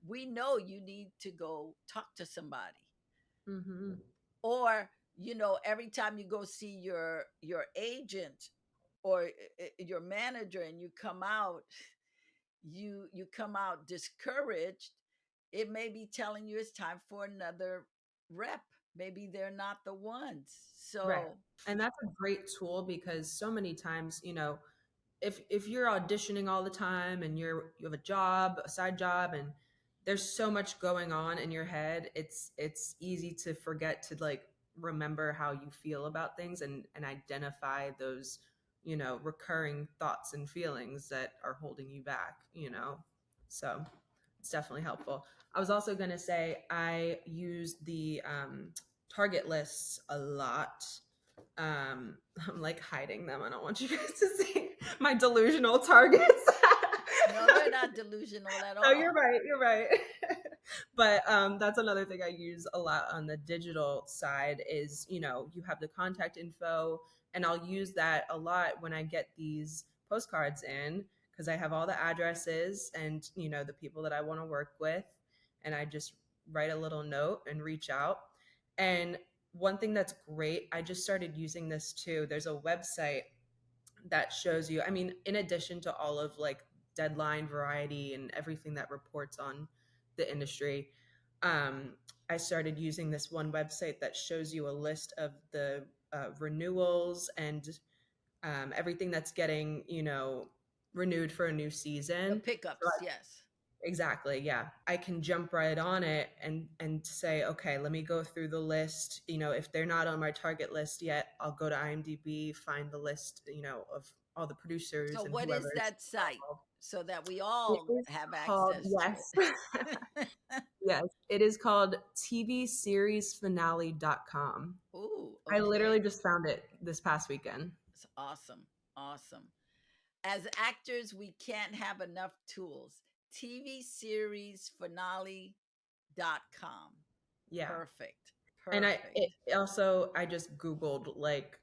we know you need to go talk to somebody. Mm-hmm. Or, every time you go see your agent or your manager, and you come out, you come out discouraged, it may be telling you it's time for another rep. Maybe they're not the ones. Right. So And that's a great tool because so many times, if you're auditioning all the time and you have a job, a side job, and there's so much going on in your head, it's easy to forget to like remember how you feel about things and identify those, recurring thoughts and feelings that are holding you back. So it's definitely helpful. I was also going to say I use the target lists a lot. I'm like hiding them. I don't want you guys to see my delusional targets. no, they're not delusional at No, you're all. right. You're right. But that's another thing I use a lot on the digital side is, you have the contact info, and I'll use that a lot when I get these postcards in because I have all the addresses and, the people that I want to work with. And I just write a little note and reach out. And one thing that's great, I just started using this too. There's a website that shows you, I mean, in addition to all of like Deadline, Variety, and everything that reports on the industry, um, I started using this one website that shows you a list of the renewals and everything that's getting, renewed for a new The season. So pickups, yes. exactly, yeah. I can jump right on it and say, okay, let me go through the list. If they're not on my target list yet, I'll go to IMDb, find the list, of all the So producers and what is whoever's that site involved. so that we It all is have called, access to yes. it? Yes, it is called tvseriesfinale.com. Ooh, I literally okay. just found it this past weekend. It's awesome. Awesome. As actors, we can't have enough tools. TV series finale.com. Yeah. Perfect. And Perfect. I just googled like,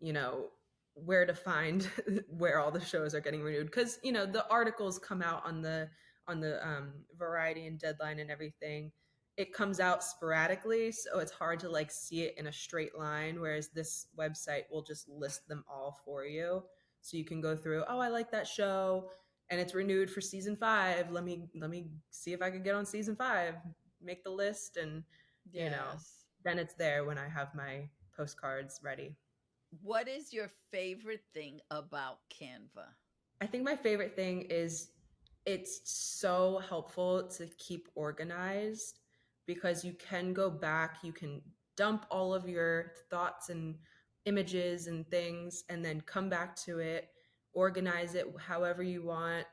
you know where to find where all the shows are getting renewed because the articles come out on the Variety and Deadline and everything. It comes out sporadically, so it's hard to like see it in a straight line, whereas this website will just list them all for you, so you can go through, oh, I like that show and it's renewed for season 5. Let me see if I can get on season 5, make the list, and you know Yes. then it's there when I have my postcards ready. What is your favorite thing about Canva? I think my favorite thing is it's so helpful to keep organized because you can go back, you can dump all of your thoughts and images and things, and then come back to it, organize it however you want,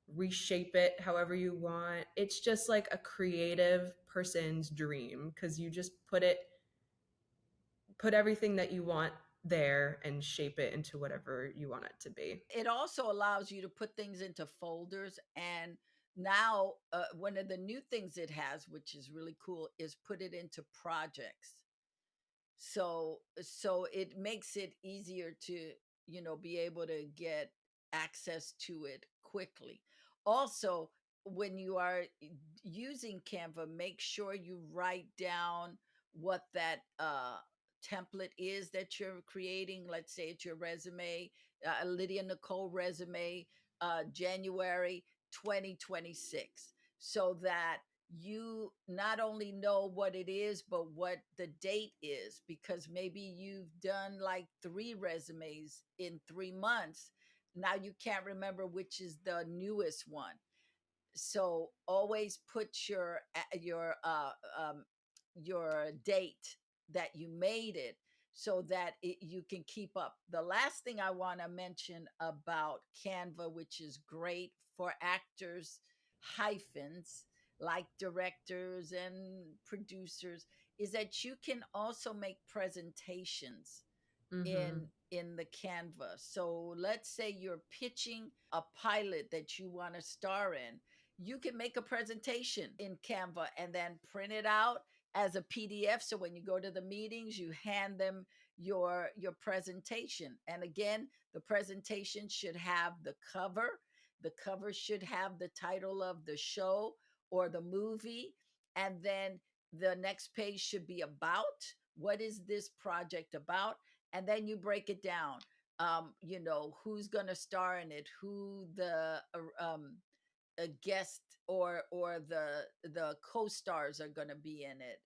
reshape it however you want. It's just like a creative person's dream because you just put everything that you want there and shape it into whatever you want it to be. It also allows you to put things into folders. And now, one of the new things it has, which is really cool, is put it into projects. So it makes it easier to, be able to get access to it quickly. Also, when you are using Canva, make sure you write down what that template is that you're creating. Let's say it's your resume, Lydia Nicole resume, January 2026, so that you not only know what it is, but what the date is, because maybe you've done like 3 resumes in 3 months. Now you can't remember which is the newest one. So always put your date that you made it, so that you can keep up. The last thing I want to mention about Canva, which is great for actors hyphens like directors and producers, is that you can also make presentations Mm-hmm. in the Canva. So let's say you're pitching a pilot that you want to star in. You can make a presentation in Canva and then print it out as a PDF. So when you go to the meetings, you hand them your presentation. And again, the presentation should have the cover. The cover should have the title of the show or the movie, and then the next page should be about what is this project about, and then you break it down. Who's going to star in it, who the a guest or the co-stars are going to be in it,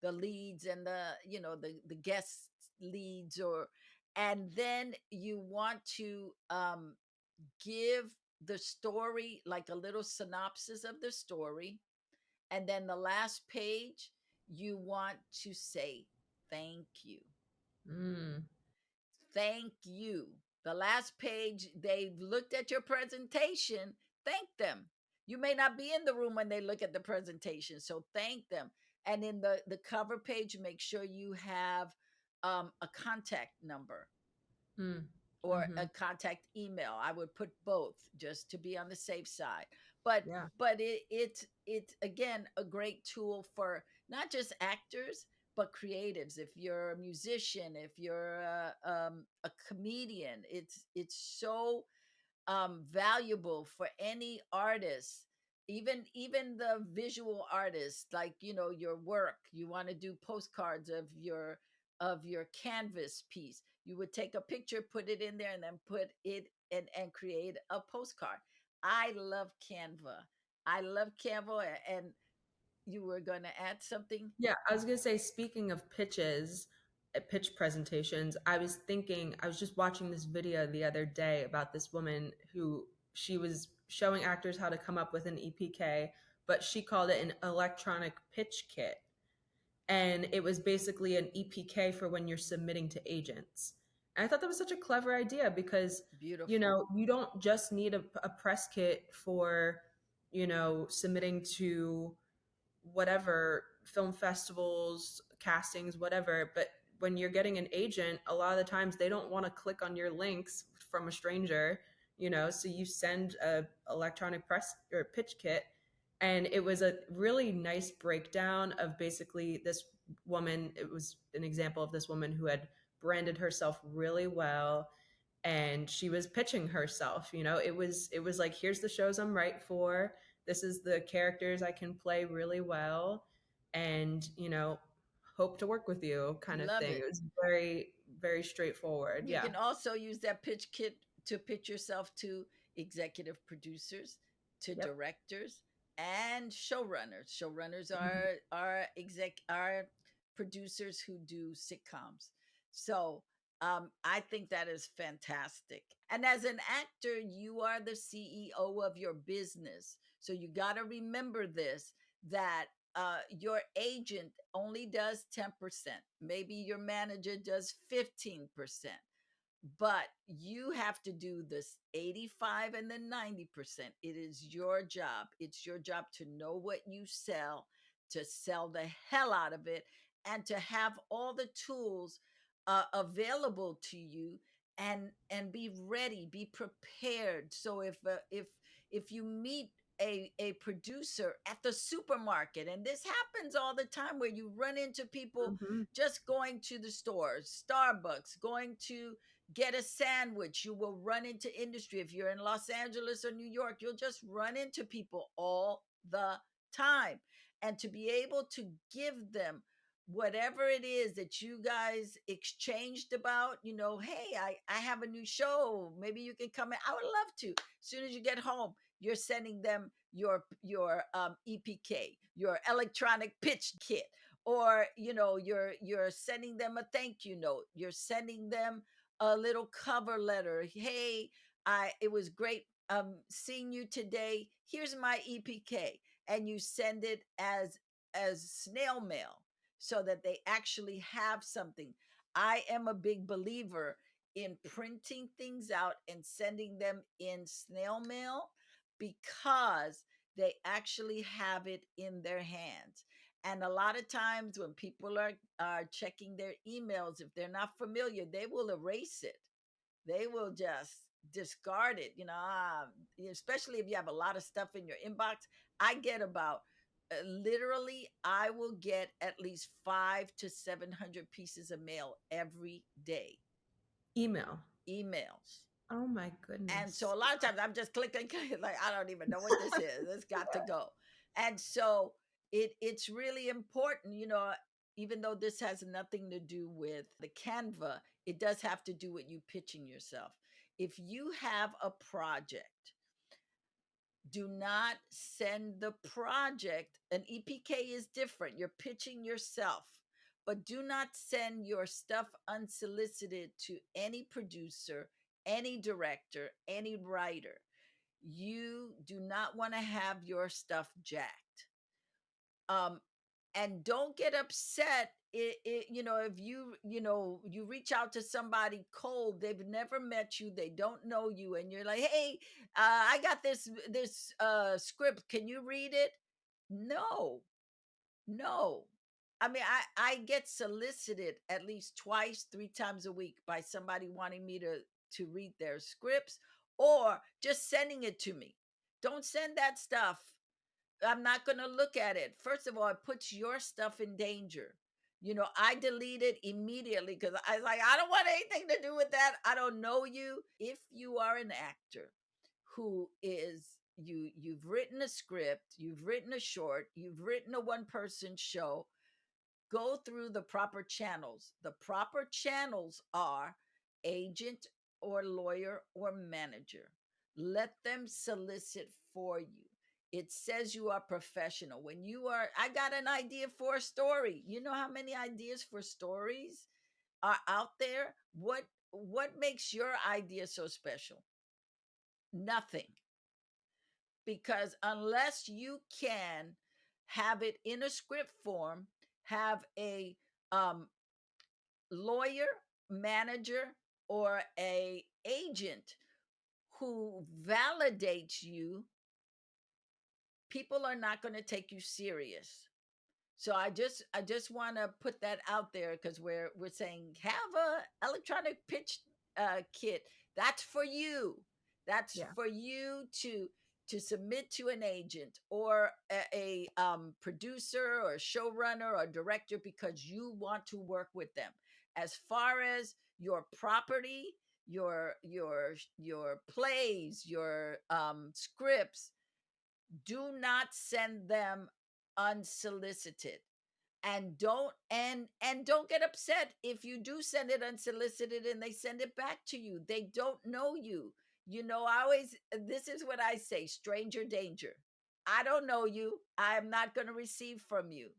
the leads and the guest leads, or and then you want to give the story, like a little synopsis of the story, and then the last page you want to say thank you. Mm. Thank you. The last page, they've looked at your presentation. Thank them. You may not be in the room when they look at the presentation, so thank them. And in the cover page, make sure you have a contact number Mm. or Mm-hmm. a contact email. I would put both just to be on the safe side. But Yeah. it's again a great tool for not just actors but creatives. If you're a musician, if you're a comedian, it's so valuable for any artist, even the visual artists, like your work, you want to do postcards of your canvas piece, you would take a picture, put it in there, and then put it and create a postcard. I love Canva. I love Canva. And you were going to add something? Yeah, I was gonna say, speaking of pitches, pitch presentations, I was just watching this video the other day about this woman who she was showing actors how to come up with an EPK, but she called it an electronic pitch kit. And it was basically an EPK for when you're submitting to agents. And I thought that was such a clever idea because, Beautiful. you don't just need a press kit for, submitting to whatever film festivals, castings, whatever. But when you're getting an agent, a lot of the times they don't want to click on your links from a stranger, so you send a electronic press or pitch kit. And it was a really nice breakdown of basically this woman. It was an example of this woman who had branded herself really well, and she was pitching herself. It was like, here's the shows I'm right for, this is the characters I can play really well, and hope to work with you, kind of Love thing. it. It was very, very straightforward. You Yeah. can also use that pitch kit to pitch yourself to executive producers, to Yep. directors, and showrunners. Showrunners Mhm. are producers who do sitcoms. So I think that is fantastic. And as an actor, you are the CEO of your business. So you got to remember this, that your agent only does 10%. Maybe your manager does 15%, but you have to do this 85 and then 90%. It is your job. It's your job to know what you sell, to sell the hell out of it, and to have all the tools available to you, and be ready, be prepared. So if you meet a producer at the supermarket, and this happens all the time, where you run into people Mhm. just going to the stores, Starbucks, going to get a sandwich, you will run into industry. If you're in Los Angeles or New York, you'll just run into people all the time. And to be able to give them whatever it is that you guys exchanged about, hey, I have a new show, maybe you can come in, I would love to. As soon as you get home, you're sending them your EPK, your electronic pitch kit, or you're sending them a thank you note, you're sending them a little cover letter. Hey, it was great seeing you today. Here's my EPK, and you send it as snail mail, so that they actually have something. I am a big believer in printing things out and sending them in snail mail, because they actually have it in their hands. And a lot of times when people are checking their emails, if they're not familiar, they will erase it. They will just discard it, especially if you have a lot of stuff in your inbox. I get about literally, I will get at least 5 to 700 pieces of mail every day, Email. emails. Oh my And so goodness. a lot of times I'm just clicking, clicking, like I don't even know what this is. It's got to go. And so it's really important, even though this has nothing to do with the Canva, it does have to do with you pitching yourself. If you have a project, do not send the project. An EPK is different. You're pitching yourself, but do not send your stuff unsolicited to any producer, any director, any writer. You do not want to have your stuff jacked. Um, and don't get upset if you reach out to somebody cold, they've never met you, they don't know you, and you're like, hey, I got this script, can you read it? No, no. I mean, I get solicited at least twice, 3 times a week by somebody wanting me to read their scripts or just sending it to me. Don't send that stuff. I'm not going to look at it. First of all, it puts your stuff in danger. I delete it immediately because I was like, I don't want anything to do with that. I don't know you. If you are an actor who is you've written a script, you've written a short, you've written a one-person show, go through the proper channels. The proper channels are agent or lawyer or manager. Let them solicit for you. It says you are professional. I got an idea for a story. You know how many ideas for stories are out there? What makes your idea so special? Nothing. Because unless you can have it in a script form, have a um, lawyer, manager, or a agent who validates you, people are not going to take you serious. So I just want to put that out there because we're saying have a electronic pitch kit. That's for you. That's Yeah. for you to submit to an agent or a producer or showrunner or director because you want to work with them. As far as your property, your plays, your scripts, do not send them unsolicited, and don't get upset if you do send it unsolicited and they send it back to you. They don't know you. I always, this is what I say, stranger danger. I don't know you, I am not going to receive from you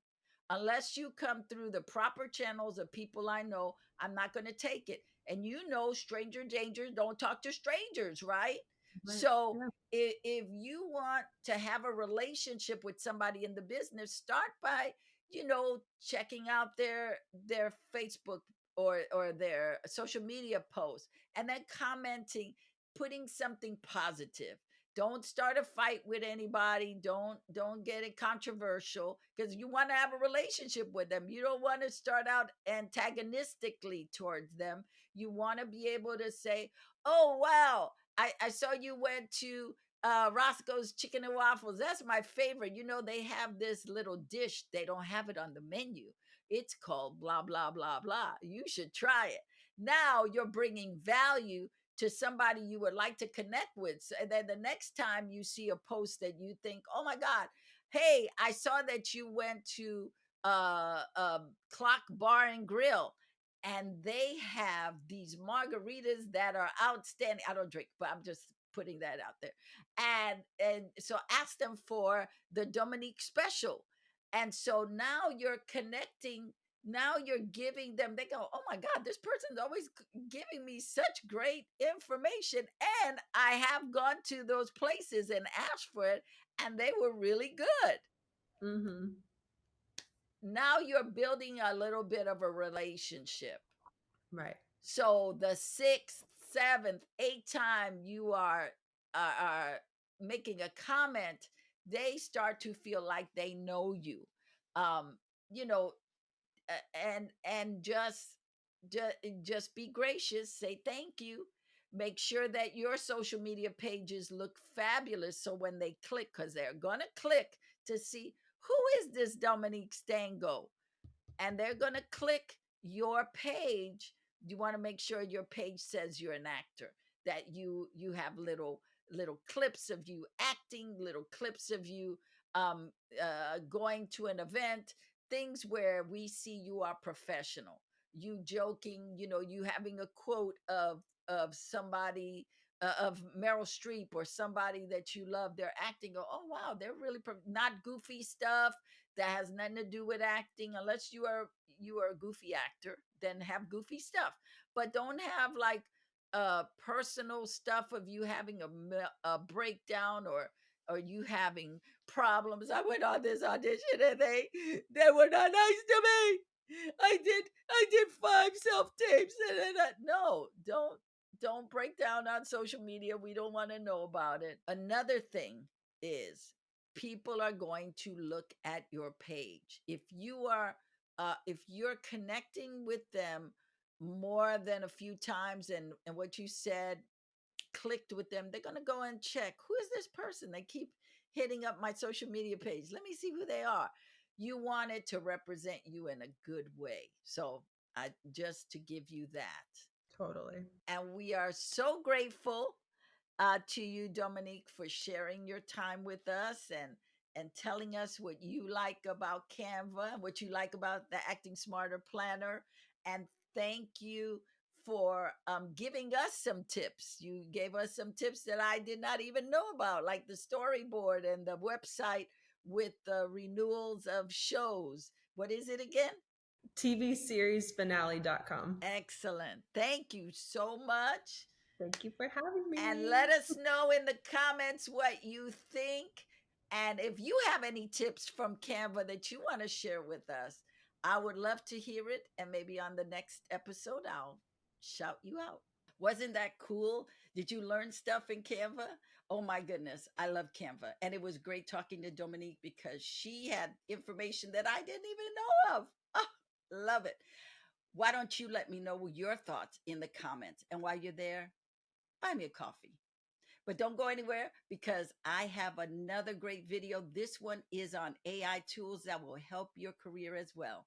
unless you come through the proper channels of people I know. I'm not going to take it. And stranger danger, don't talk to strangers, right? Right. So Yeah. if you want to have a relationship with somebody in the business, start by checking out their Facebook or their social media posts, and then commenting, putting something positive. Don't start a fight with anybody. Don't get it controversial because you want to have a relationship with them. You don't want to start out antagonistically towards them. You want to be able to say, oh wow, I saw you went to Roscoe's Chicken and Waffles. That's my favorite. They have this little dish. They don't have it on the menu. It's called blah, blah, blah, blah. You should try it. Now you're bringing value to somebody you would like to connect with. And then the next time you see a post that you think, oh my God, hey, I saw that you went to Clock Bar and Grill, and they have these margaritas that are outstanding. I don't drink, but I'm just putting that out there. And so ask them for the Dominique special. And so now you're connecting. Now you're giving them, they go, oh my God, this person's always giving me such great information. And I have gone to those places and asked for it, and they were really good. Mm-hmm. Now you're building a little bit of a relationship. Right. So the sixth, seventh, eighth time you are making a comment, they start to feel like they know you. Um, you know, and just be gracious, say thank you, make sure that your social media pages look fabulous, so when they click, because they're gonna click to see who is this Dominique Stango? And they're going to click your page. You want to make sure your page says you're an actor, that you have little clips of you acting, little clips of you um, going to an event, things where we see you are professional. You joking, you having a quote of somebody, of Meryl Streep or somebody that you love. They're acting. Go, oh wow, they're really not goofy stuff that has nothing to do with acting, unless you are a goofy actor, then have goofy stuff, but don't have like personal stuff of you having a breakdown, or you having problems. I went on this audition and they were not nice to me. I did 5 self tapes, and no, don't break down on social media. We don't want to know about it. Another thing is, people are going to look at your page. If you're connecting with them more than a few times, and what you said clicked with them, they're going to go and check, who is this person? They keep hitting up my social media page. Let me see who they are. You want it to represent you in a good way. So I just to give you that. Totally. And we are so grateful to you, Dominique, for sharing your time with us, and telling us what you like about Canva, what you like about the Acting Smarter Planner. And thank you for giving us some tips. You gave us some tips that I did not even know about, like the storyboard and the website with the renewals of shows. What is it again? TVseriesfinale.com. Excellent. Thank you so much. Thank you for having And me. let us know in the comments what you think. And if you have any tips from Canva that you want to share with us, I would love to hear it. And maybe on the next episode, I'll shout you out. Wasn't that cool? Did you learn stuff in Canva? Oh my goodness, I love Canva. And it was great talking to Dominique because she had information that I didn't even know of. Oh, love it. Why don't you let me know your thoughts in the comments? And while you're there, buy me a coffee. But don't go anywhere, because I have another great video. This one is on AI tools that will help your career as well.